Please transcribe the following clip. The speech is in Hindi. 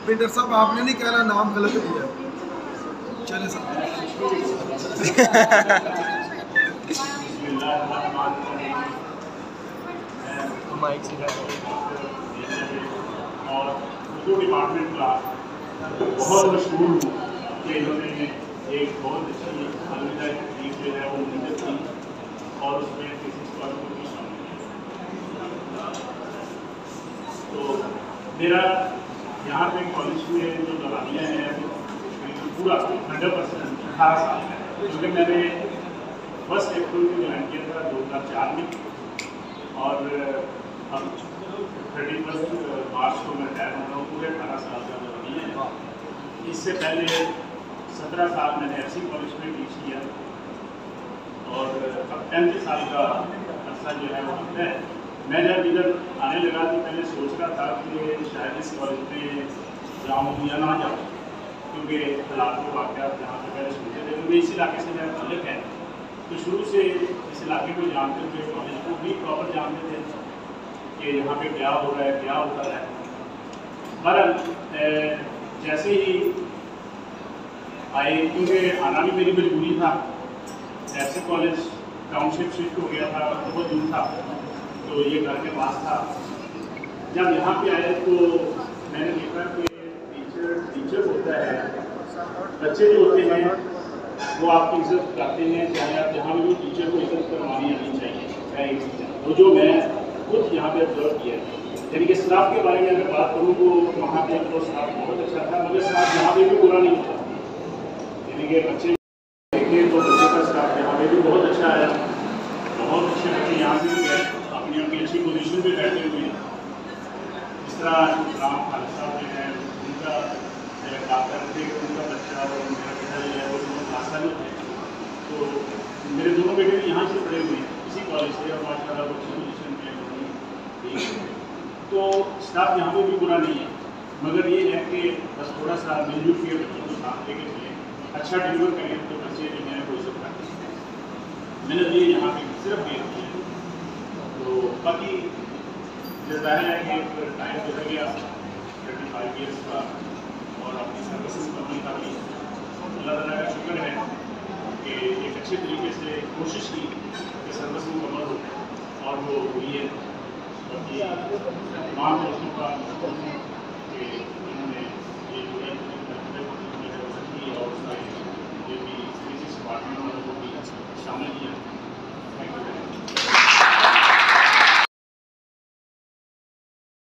भिंडर साहब आपने नहीं कहना, नाम गलत दिया। चले साहब माइक से और उर्दू डिपार्टमेंट का बहुत मशहूर हूँ कि इन्होंने एक बहुत अच्छी अलविदाई तकरीर जो है वो मुनक़िद की और उसमें किसी स्कॉलर को भी शामिल किया। तो मेरा यहाँ पे कॉलेज में जो दौरानिया है पूरा 100% 18 साल है, क्योंकि मैंने 1 अप्रैल को ज्वाइन किया था 2004 में और अब 31 मार्च को मैं रिटायर हो रहा हूँ। पूरे 18 साल का दौरानिया है। इससे पहले 17 साल मैंने ऐसी कॉलेज में टीच किया और अब 35 साल का अर्सा जो है वो होता है। मैं जब इधर आने लगा तो पहले सोच रहा था कि शायद इस कॉलेज में जाऊँ या ना जाऊँ, क्योंकि हालात के वाक़यात जहाँ से पहले सुनते थे। क्योंकि इस इलाके से मेरा ताल्लुक है तो शुरू से इस इलाके को जानते थे, कॉलेज को भी प्रॉपर जानते थे कि यहाँ पे क्या हो रहा है, क्या होता है। पर जैसे ही आए, क्योंकि आना भी मेरी मजबूरी था, ऐसे कॉलेज टाउनशिप शिफ्ट हो गया था, बहुत दूर था, तो ये घर के पास था। जब यहाँ पे आए तो मैंने देखा कि टीचर होता है, बच्चे जो होते हैं वो आपकी इज्जत करते हैं, चाहे आप जहाँ भी टीचर को इज्जत करवानी आनी चाहिए। वो जो मैं खुद यहाँ पे ऑब्जर्व किया, यानी कि स्टाफ के बारे में अगर बात करूँ तो वहाँ पे तो स्टाफ बहुत अच्छा था, मगर स्टाफ यहाँ पे भी बुरा नहीं था। यानी कि बच्चे देखें तो बच्चे का स्टाफ यहाँ पे भी बहुत अच्छा आया, बहुत अच्छे बच्चे यहाँ से भी गए, अपनी अच्छी पोजीशन पे बैठे हुए हैं। इस तरह खालिद साहब जो है उनका बात करते थे, उनका बच्चा और मेरा बेटा जो है वो दोनों क्लास में थे। तो मेरे दोनों बेटे भी यहाँ से पढ़े हुए हैं इसी कॉलेज से और माशाल्लाह वो अच्छी पोजीशन पे हैं। तो स्टाफ यहाँ पे भी बुरा नहीं है, मगर ये है कि बस थोड़ा सा मिलजुल के बच्चों को साथ लेके चले, अच्छा डिलीवर करें तो बच्चे जो हैं वो सब करते हैं। मैंने ये यहाँ पे सिर्फ ये किया। तो बाकी जाहिर है कि टाइम गुजर गया 35 ईयर्स का और अपनी सर्विसेज करने का भी अल्लाह ताला का शुक्र है कि एक अच्छे तरीके से कोशिश की कि सर्विस मुकम्मल हो और वो हुई है। बाकी तमाम दोस्तों का कि